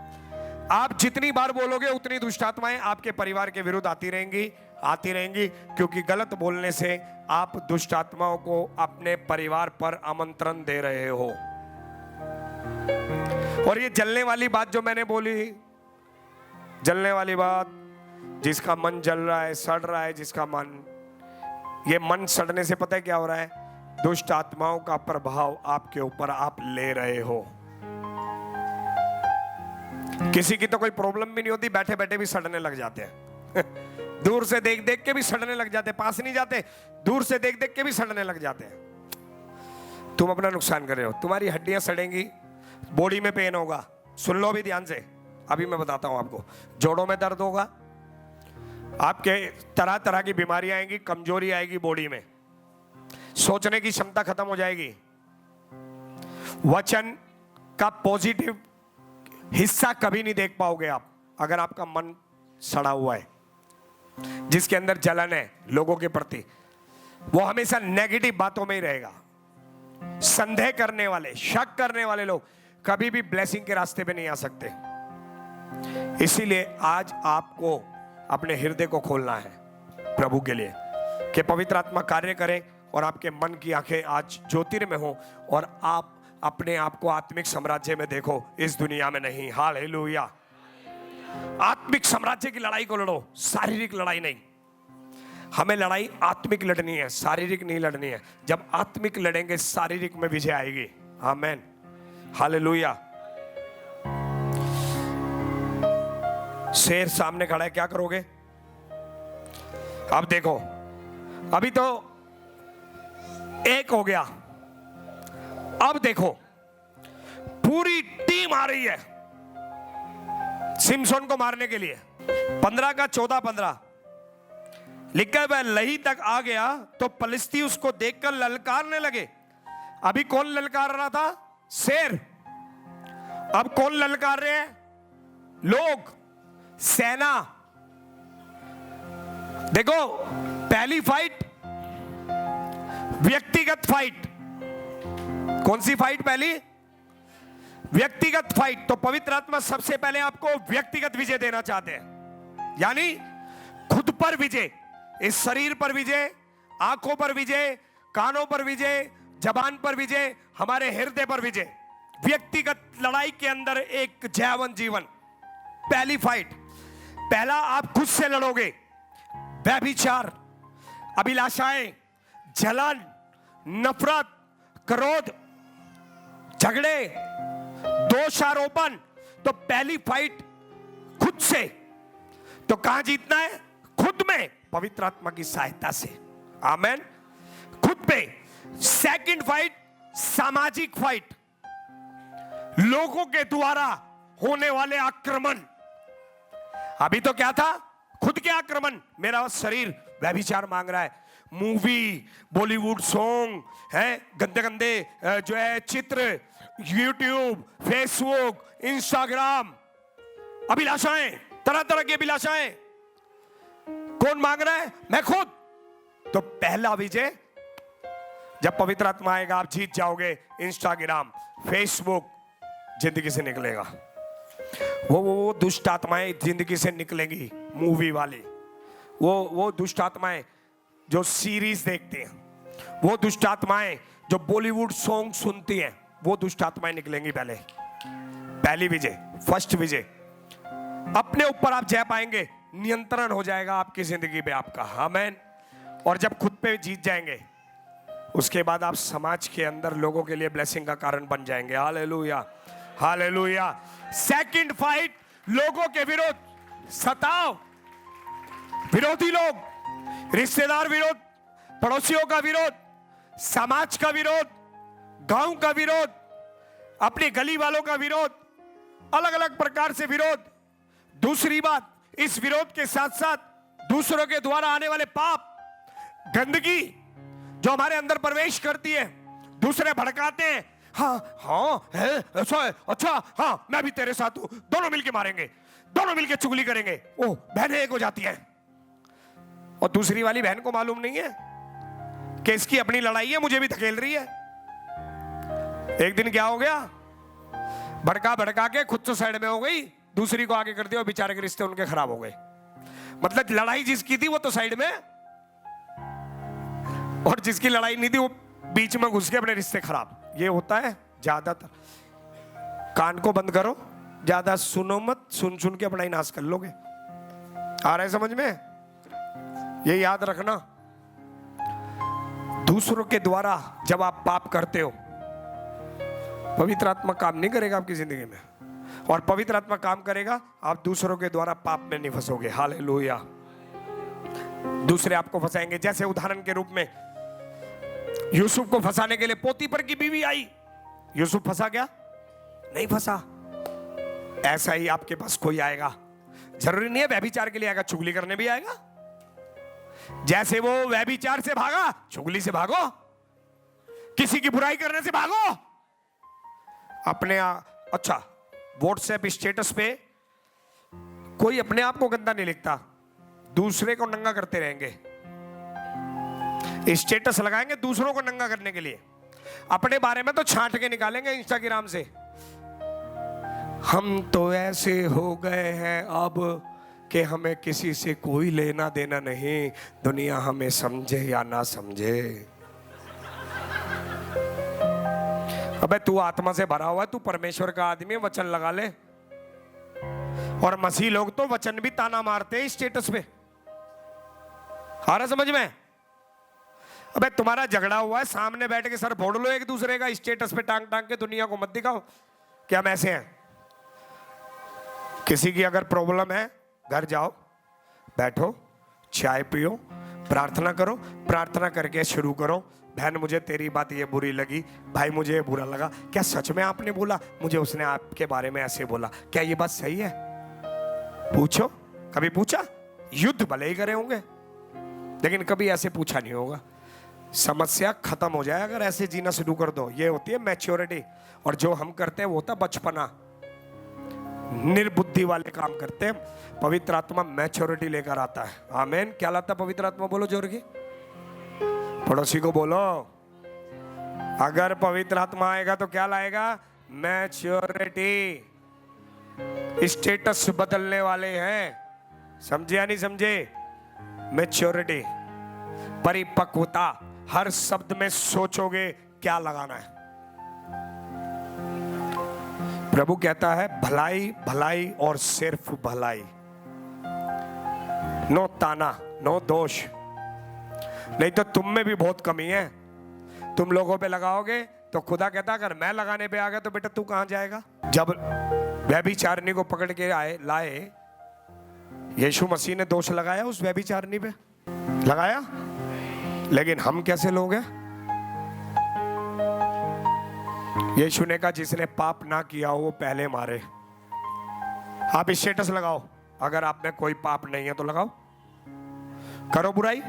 आप जितनी बार बोलोगे उतनी दुष्ट आत्माएं आपके परिवार के विरुद्ध आती रहेंगी, आती रहेंगी, क्योंकि गलत बोलने से आप दुष्ट आत्माओं को अपने परिवार पर आमंत्रण दे रहे हो। और ये जलने वाली बात जो मैंने बोली, जलने वाली बात, जिसका मन जल रहा है, सड़ रहा है, जिसका मन, ये मन सड़ने से पता है क्या हो रहा है? दुष्ट आत्माओं का प्रभाव आपके ऊपर आप ले रहे हो। किसी की तो कोई प्रॉब्लम भी नहीं होती, बैठे बैठे भी सड़ने लग जाते हैं दूर से देख देख के भी सड़ने लग जाते, पास नहीं जाते, दूर से देख देख के भी सड़ने लग जाते हैं। तुम अपना नुकसान कर रहे हो, तुम्हारी हड्डियां सड़ेंगी, बॉडी में पेन होगा। सुन लो भी ध्यान से, अभी मैं बताता हूं आपको। जोड़ों में दर्द होगा, आपके तरह तरह की बीमारियां आएंगी, कमजोरी आएगी बॉडी में, सोचने की क्षमता खत्म हो जाएगी, वचन का पॉजिटिव हिस्सा कभी नहीं देख पाओगे आप, अगर आपका मन सड़ा हुआ है, जिसके अंदर जलन है लोगों के प्रति, वो हमेशा नेगेटिव बातों में ही रहेगा। संदेह करने वाले, शक करने वाले लोग कभी भी ब्लेसिंग के रास्ते पे नहीं आ सकते। इसीलिए आज आपको अपने हृदय को खोलना है प्रभु के लिए, कि पवित्र आत्मा कार्य करे और आपके मन की आंखें आज ज्योतिर्मय हो और आप अपने आप को आत्मिक साम्राज्य में देखो, इस दुनिया में नहीं। हालेलुया। आत्मिक साम्राज्य की लड़ाई को लड़ो, शारीरिक लड़ाई नहीं। हमें लड़ाई आत्मिक लड़नी है, शारीरिक नहीं लड़नी है। जब आत्मिक लड़ेंगे शारीरिक में विजय आएगी। आमीन, हालेलुया। शेर सामने खड़ा है, क्या करोगे? अब देखो, अभी तो एक हो गया, अब देखो पूरी टीम आ रही है सिमसोन को मारने के लिए। 15 का 14-15 लिखा वह लही तक आ गया तो पलिस्ती उसको देखकर ललकारने लगे। अभी कौन ललकार रहा था? शेर। अब कौन ललकार रहे हैं? लोग, सेना। देखो, पहली फाइट व्यक्तिगत फाइट। कौन सी फाइट? पहली व्यक्तिगत फाइट। तो पवित्र आत्मा सबसे पहले आपको व्यक्तिगत विजय देना चाहते हैं, यानी खुद पर विजय, इस शरीर पर विजय, आंखों पर विजय, कानों पर विजय, जबान पर विजय, हमारे हृदय पर विजय। व्यक्तिगत लड़ाई के अंदर एक जयवंत जीवन। पहली फाइट, पहला आप खुद से लड़ोगे। व्यभिचार, अभिलाषाएं, जलन, नफरत, क्रोध, झगड़े, दोषारोपण। तो पहली फाइट खुद से। तो कहां जीतना है? खुद में, पवित्र आत्मा की सहायता से। आमीन, खुद पे। सेकंड फाइट सामाजिक फाइट, लोगों के द्वारा होने वाले आक्रमण। अभी तो क्या था? खुद के आक्रमण। मेरा शरीर व्यभिचार मांग रहा है, मूवी, बॉलीवुड सॉन्ग है, गंदे गंदे जो है चित्र, यूट्यूब, फेसबुक, इंस्टाग्राम, अभिलाषाएं, तरह तरह की अभिलाषाएं। कौन मांग रहा है? मैं खुद। तो पहला विजय जब पवित्र आत्मा आएगा आप जीत जाओगे। इंस्टाग्राम, फेसबुक जिंदगी से निकलेगा। वो दुष्ट आत्माएं जिंदगी से निकलेंगी, मूवी वाली। वो दुष्ट आत्माएं जो सीरीज देखते हैं, वो दुष्ट आत्माएं जो बॉलीवुड सॉन्ग सुनती हैं, वो दुष्ट आत्माएं निकलेंगी। पहली विजय, फर्स्ट विजय। अपने ऊपर आप जय पाएंगे, नियंत्रण हो जाएगा आपकी जिंदगी पे आपका। आमीन। और जब खुद पे जीत जाएंगे, उसके बाद आप समाज के अंदर लोगों के लिए ब्लेसिंग का कारण बन जाएंगे। Hallelujah, hallelujah. सेकंड फाइट, लोगों के विरोध, सताव, विरोधी लोग, रिश्तेदार विरोध, पड़ोसियों का विरोध, समाज का विरोध, गांव का विरोध, अपनी गली वालों का विरोध, अलग अलग प्रकार से विरोध। दूसरी बात, इस विरोध के साथ साथ दूसरों के द्वारा आने वाले पाप, गंदगी जो हमारे अंदर प्रवेश करती है, दूसरे भड़काते हैं। हाँ है, ऐसा है, अच्छा हाँ मैं भी तेरे साथ हूं, दोनों मिलके मारेंगे, दोनों मिलके चुगली करेंगे। ओ बहनें एक हो जाती हैं और दूसरी वाली बहन को मालूम नहीं है कि इसकी अपनी लड़ाई है, मुझे भी धकेल रही है। एक दिन क्या हो गया, भड़का भड़का के खुद तो साइड में हो गई, दूसरी को आगे कर दिया और बेचारे के रिश्ते उनके खराब हो गए। मतलब लड़ाई जिसकी थी वो तो साइड में, और जिसकी लड़ाई नहीं थी वो बीच में घुस के अपने रिश्ते खराब। ये होता है ज्यादातर। कान को बंद करो, ज्यादा सुनो मत, सुन सुन के अपना ही नाश कर लोगे। आ रहा है समझ में? ये याद रखना, दूसरों के द्वारा जब आप पाप करते हो, पवित्र आत्मा काम नहीं करेगा आपकी जिंदगी में। और पवित्र आत्मा काम करेगा, आप दूसरों के द्वारा पाप में नहीं फंसोगे। हालेलुया। दूसरे आपको फंसाएंगे। जैसे उदाहरण के रूप में यूसुफ को फंसाने के लिए पोतीफर की बीवी आई। यूसुफ फंसा गया? नहीं फंसा। ऐसा ही आपके पास कोई आएगा, जरूरी नहीं है व्यभिचार के लिए आएगा, चुगली करने भी आएगा। जैसे वो व्यभिचार से भागा, चुगली से भागो, किसी की बुराई करने से भागो। अपने अच्छा, व्हाट्सएप स्टेटस पे कोई अपने आप को गंदा नहीं लिखता, दूसरे को नंगा करते रहेंगे। स्टेटस लगाएंगे दूसरों को नंगा करने के लिए, अपने बारे में तो छांट के निकालेंगे इंस्टाग्राम से। हम तो ऐसे हो गए हैं अब कि हमें किसी से कोई लेना देना नहीं, दुनिया हमें समझे या ना समझे। अबे तू आत्मा से भरा हुआ है, तू परमेश्वर का आदमी है, वचन लगा ले। और मसीह लोग तो वचन भी ताना मारते हैं स्टेटस पे। आ रहा समझ में? अबे तुम्हारा झगड़ा हुआ है, सामने बैठ के सर फोड़ लो एक दूसरे का, स्टेटस पे टांग टांग के दुनिया को मत दिखाओ कि हम ऐसे हैं। किसी की अगर प्रॉब्लम है, घर जाओ, बैठो, चाय पियो, प्रार्थना करो, प्रार्थना करके शुरू करो। बहन मुझे तेरी बात ये बुरी लगी, भाई मुझे ये बुरा लगा, क्या सच में आपने बोला? मुझे उसने आपके बारे में ऐसे बोला, क्या ये बात सही है? पूछो। कभी पूछा? युद्ध भले ही करे होंगे, लेकिन कभी ऐसे पूछा नहीं होगा। समस्या खत्म हो जाए अगर ऐसे जीना शुरू कर दो। ये होती है मैच्योरिटी। और जो हम करते हैं वो होता बचपना, निर्बुद्धि वाले काम करते हैं। पवित्र आत्मा मैच्योरिटी लेकर आता है। आमीन। क्या लाता पवित्र आत्मा? बोलो जोर की, पड़ोसी को बोलो, अगर पवित्र आत्मा आएगा तो क्या लाएगा? मैच्योरिटी। स्टेटस बदलने वाले हैं, समझे या नहीं समझे? मैच्योरिटी, परिपक्वता। हर शब्द में सोचोगे क्या लगाना है। प्रभु कहता है भलाई भलाई और सिर्फ भलाई, नो ताना, नो दोष। नहीं तो तुम में भी बहुत कमी है, तुम लोगों पे लगाओगे तो खुदा कहता अगर मैं लगाने पे आ गया तो बेटा तू कहां जाएगा? जब व्यभिचारिणी को पकड़ के लाए, यीशु मसीह ने दोष लगाया उस व्यभिचारिणी पे, लगाया। लेकिन हम कैसे लोग हैं? यीशु ने कहा जिसने पाप ना किया हो वो पहले मारे। आप स्टेटस लगाओ, अगर आप में कोई पाप नहीं है तो लगाओ, करो बुराई,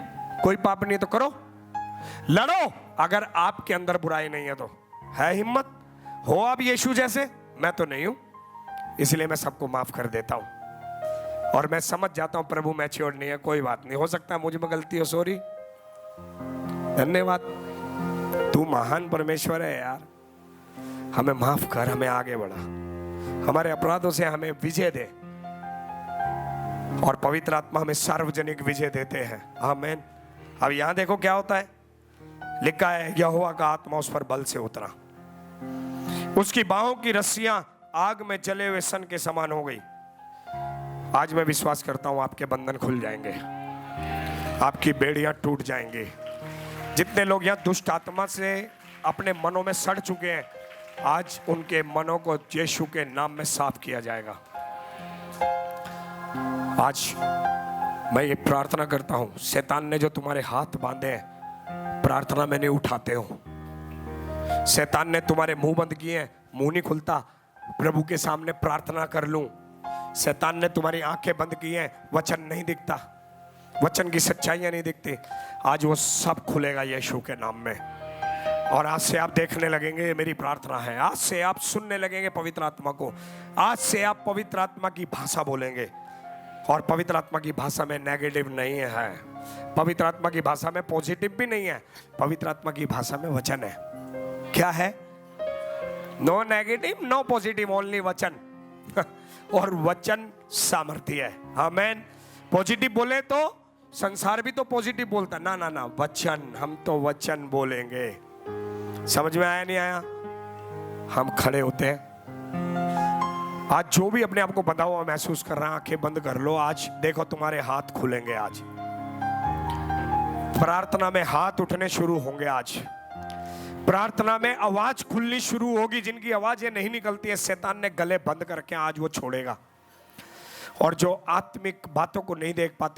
कोई पाप नहीं है तो करो, लड़ो। अगर आपके अंदर बुराई नहीं है तो है हिम्मत, हो आप यीशु जैसे। मैं तो नहीं हूं, इसलिए मैं सबको माफ कर देता हूं और मैं समझ जाता हूं प्रभु मैच्योर नहीं है, कोई बात नहीं, हो सकता है मुझ में गलती हो, सॉरी। धन्यवाद, तू महान परमेश्वर है यार, हमें माफ कर, हमें आगे बढ़ा, हमारे अपराधों से हमें विजय दे, और पवित्र आत्मा हमें सार्वजनिक विजय देते हैं। आमीन। अब यहां देखो क्या होता है, लिखा है यहोवा का आत्मा उस पर बल से उतरा, उसकी बाहों की रस्सियां आग में जले हुए सन के समान हो गई। आज मैं विश्वास करता हूं आपके बंधन खुल जाएंगे, आपकी बेड़ियां टूट जाएंगी। जितने लोग यहां दुष्ट आत्मा से अपने मनों में सड़ चुके हैं, आज उनके मनों को यीशु के नाम में साफ किया जाएगा। आज मैं ये प्रार्थना करता हूं, शैतान ने जो तुम्हारे हाथ बांधे हैं, प्रार्थना में नहीं उठाते हो। शैतान ने तुम्हारे मुंह बंद किए हैं, मुंह नहीं खुलता, प्रभु के सामने प्रार्थना कर लूं। शैतान ने तुम्हारी आंखें बंद की हैं, वचन नहीं दिखता, वचन की सच्चाइयां नहीं दिखती। आज वो सब खुलेगा यीशु के नाम में, और आज से आप देखने लगेंगे, ये मेरी प्रार्थना है, आज से आप सुनने लगेंगे पवित्र आत्मा को। आज से आप पवित्र आत्मा की भाषा बोलेंगे, और पवित्र आत्मा की भाषा में नेगेटिव नहीं है, पवित्र आत्मा की भाषा में पॉजिटिव भी नहीं है, पवित्र आत्मा की भाषा में वचन है। क्या है? No negative no positive, only वचन। और वचन सामर्थ्य है। आमीन। पॉजिटिव बोले तो संसार भी तो पॉजिटिव बोलता, ना ना ना, वचन, हम तो वचन बोलेंगे। समझ में आया नहीं आया? हम खड़े होते हैं। आज जो भी अपने आप को बंधा हुआ महसूस कर रहा है, आंखें बंद कर लो। आज देखो तुम्हारे हाथ खुलेंगे, आज प्रार्थना में हाथ उठने शुरू होंगे, आज प्रार्थना में आवाज खुलनी शुरू होगी। जिनकी आवाजें नहीं निकलती है, शैतान ने गले बंद करके आज वो छोड़ेगा। और जो आत्मिक बातों को नहीं देख पाते,